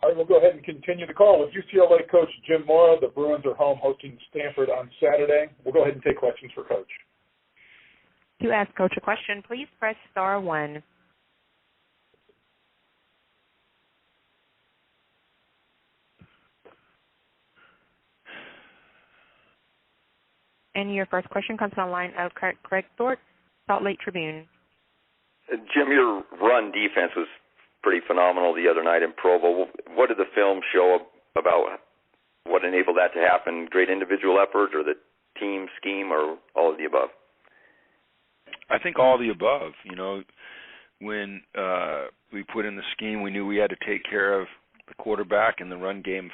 All right, we'll go ahead and continue the call with UCLA coach Jim Mora. The Bruins are home hosting Stanford on Saturday. We'll go ahead and take questions for Coach. To ask Coach a question, please press star 1. And your first question comes on the line of Craig Thorpe, Salt Lake Tribune. Jim, your run defense was pretty phenomenal the other night in Provo. What did the film show about what enabled that to happen? Great individual effort or the team scheme or all of the above? I think all of the above. You know, when we put in the scheme, we knew we had to take care of the quarterback in the run game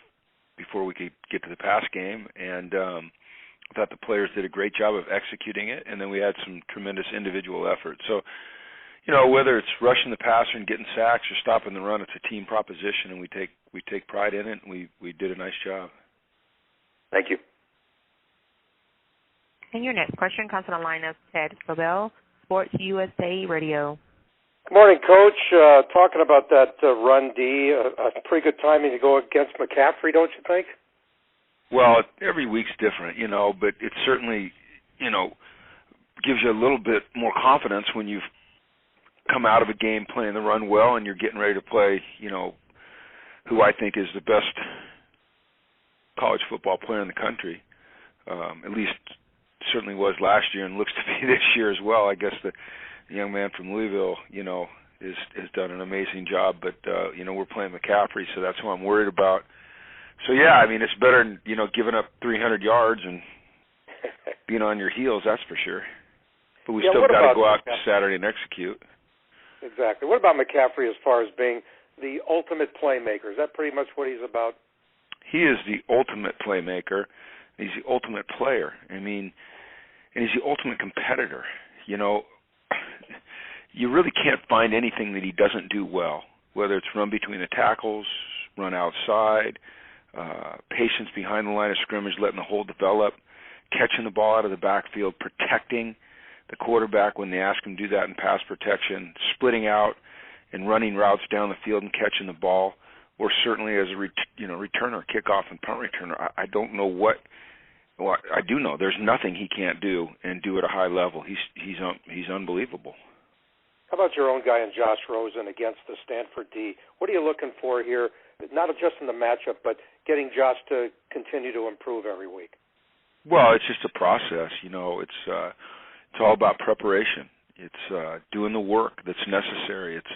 before we could get to the pass game. And I thought the players did a great job of executing it, and then we had some tremendous individual effort. So, you know, whether it's rushing the passer and getting sacks or stopping the run, it's a team proposition, and we take pride in it, and we did a nice job. Thank you. And your next question comes on the line of Ted Sobel, Sports USA Radio. Good morning, Coach. Talking about that run D, a pretty good timing to go against McCaffrey, don't you think? Well, every week's different, you know, but it certainly, you know, gives you a little bit more confidence when you've come out of a game playing the run well and you're getting ready to play, you know, who I think is the best college football player in the country. At least certainly was last year and looks to be this year as well. I guess the young man from Louisville, you know, has done an amazing job. But, you know, we're playing McCaffrey, so that's who I'm worried about. So, yeah, I mean, it's better than, you know, giving up 300 yards and being on your heels, that's for sure. But we still got to go out Saturday and execute. Exactly. What about McCaffrey as far as being the ultimate playmaker? Is that pretty much what he's about? He is the ultimate playmaker. He's the ultimate player. I mean, and he's the ultimate competitor. You know, you really can't find anything that he doesn't do well, whether it's run between the tackles, run outside, patience behind the line of scrimmage, letting the hole develop, catching the ball out of the backfield, protecting the quarterback when they ask him to do that in pass protection, splitting out and running routes down the field and catching the ball, or certainly as a returner, kickoff and punt returner. I don't know what I do know. There's nothing he can't do and do at a high level. He's unbelievable. How about your own guy in Josh Rosen against the Stanford D? What are you looking for here, not just in the matchup, but getting Josh to continue to improve every week? Well, it's just a process. You know, it's all about preparation. It's doing the work that's necessary. It's,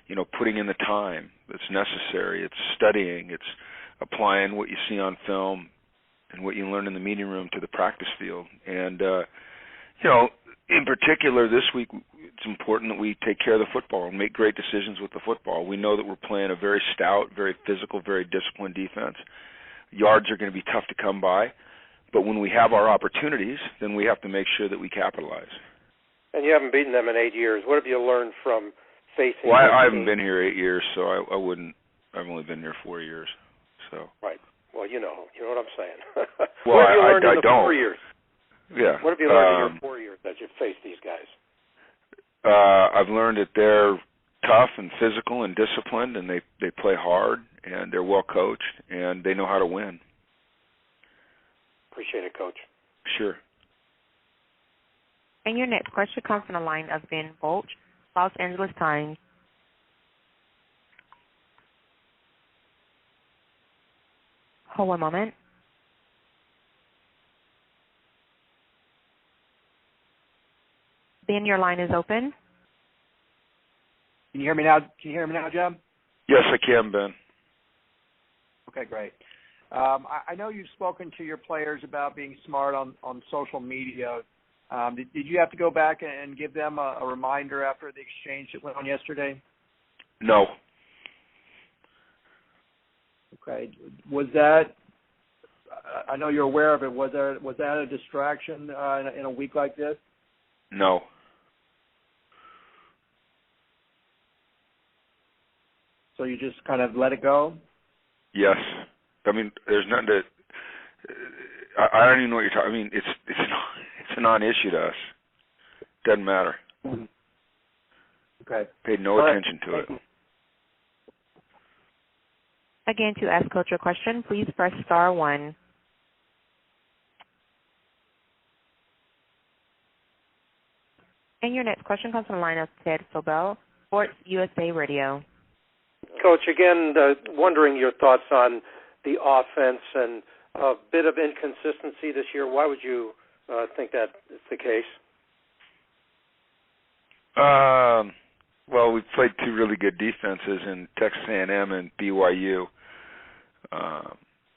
you know, putting in the time that's necessary. It's studying. It's applying what you see on film and what you learn in the meeting room to the practice field. And, you know, in particular this week, it's important that we take care of the football and make great decisions with the football. We know that we're playing a very stout, very physical, very disciplined defense. Yards are going to be tough to come by. But when we have our opportunities, then we have to make sure that we capitalize. And you haven't beaten them in 8 years. What have you learned from facing Well, I haven't been here 8 years, so I wouldn't. I've only been here 4 years. So. Right. Well, you know what I'm saying. Well, what have you learned in the don't. 4 years? Yeah. What have you learned in your 4 years that you've faced these guys? I've learned that they're tough and physical and disciplined, and they play hard, and they're well coached, and they know how to win. Appreciate it, Coach. Sure. And your next question comes from the line of Ben Volch, Los Angeles Times. Hold one moment. Ben, your line is open. Can you hear me now? Jim? Yes, I can, Ben. Okay, great. I know you've spoken to your players about being smart on social media. Did you have to go back and give them a reminder after the exchange that went on yesterday? No. Okay. Was that? I know you're aware of it. Was that a distraction in a week like this? No. So you just kind of let it go? Yes. I mean, there's nothing to. I don't even know what you're talking. I mean, it's a non-issue to us. Doesn't matter. Mm-hmm. Okay. Paid no attention to it. Again, to ask Coach a question, please press star 1. And your next question comes from the line of Ted Sobel, Sports USA Radio. Coach, again, wondering your thoughts on the offense and a bit of inconsistency this year. Why would you think that is the case? Well, we've played two really good defenses in Texas A&M and BYU.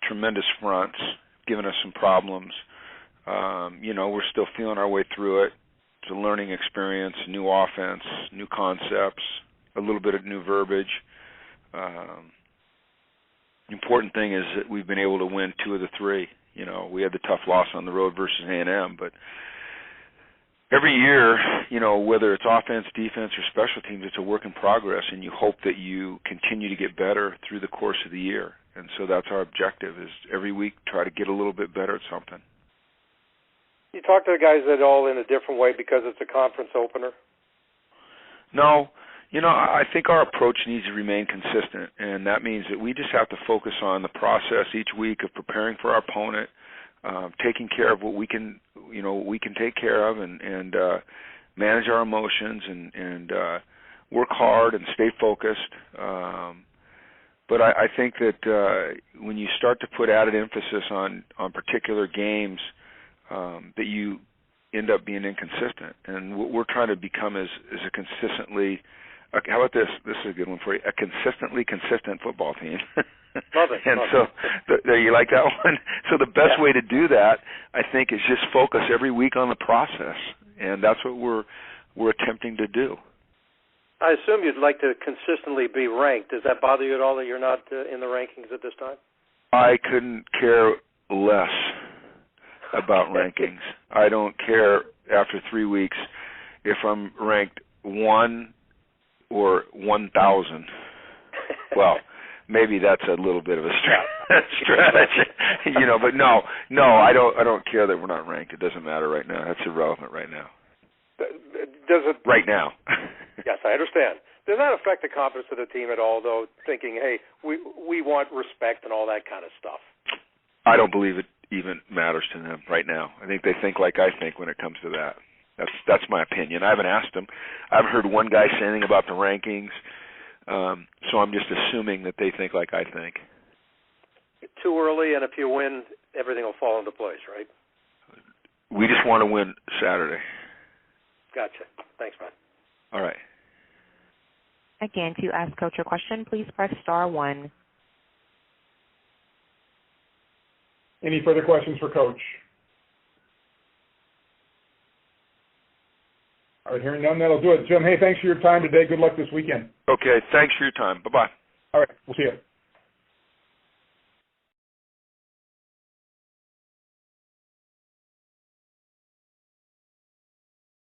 Tremendous fronts, giving us some problems. We're still feeling our way through it. It's a learning experience, new offense, new concepts, a little bit of new verbiage. The important thing is that we've been able to win 2 of the 3. We had the tough loss on the road versus A&M, but every year, whether it's offense, defense, or special teams, it's a work in progress, and you hope that you continue to get better through the course of the year. And so that's our objective, is every week try to get a little bit better at something. You talk to the guys at all in a different way because it's a conference opener? No. I think our approach needs to remain consistent, and that means that we just have to focus on the process each week of preparing for our opponent, taking care of what we can take care of, and manage our emotions and work hard and stay focused. But I think that when you start to put added emphasis on particular games, that you end up being inconsistent. And what we're trying to become is a consistently, how about this? This is a good one for you. A consistently consistent football team. Love it. And so, you like that one? So the best way to do that, I think, is just focus every week on the process, and that's what we're attempting to do. I assume you'd like to consistently be ranked. Does that bother you at all that you're not in the rankings at this time? I couldn't care less about rankings. I don't care after 3 weeks if I'm ranked 1 or 1,000. Well, maybe that's a little bit of a strategy, But no, I don't care that we're not ranked. It doesn't matter right now. That's irrelevant right now. Does it? Right now. Yes, I understand. Does that affect the confidence of the team at all, though? Thinking, hey, we want respect and all that kind of stuff. I don't believe it even matters to them right now. I think they think like I think when it comes to that. That's my opinion. I haven't asked them. I haven't heard one guy say anything about the rankings, so I'm just assuming that they think like I think. Too early, and if you win, everything will fall into place, right? We just want to win Saturday. Gotcha. Thanks, man. All right. Again, to ask Coach a question, please press star 1. Any further questions for Coach? All right, hearing none, that'll do it. Jim, hey, thanks for your time today. Good luck this weekend. Okay, thanks for your time. Bye-bye. All right, we'll see you.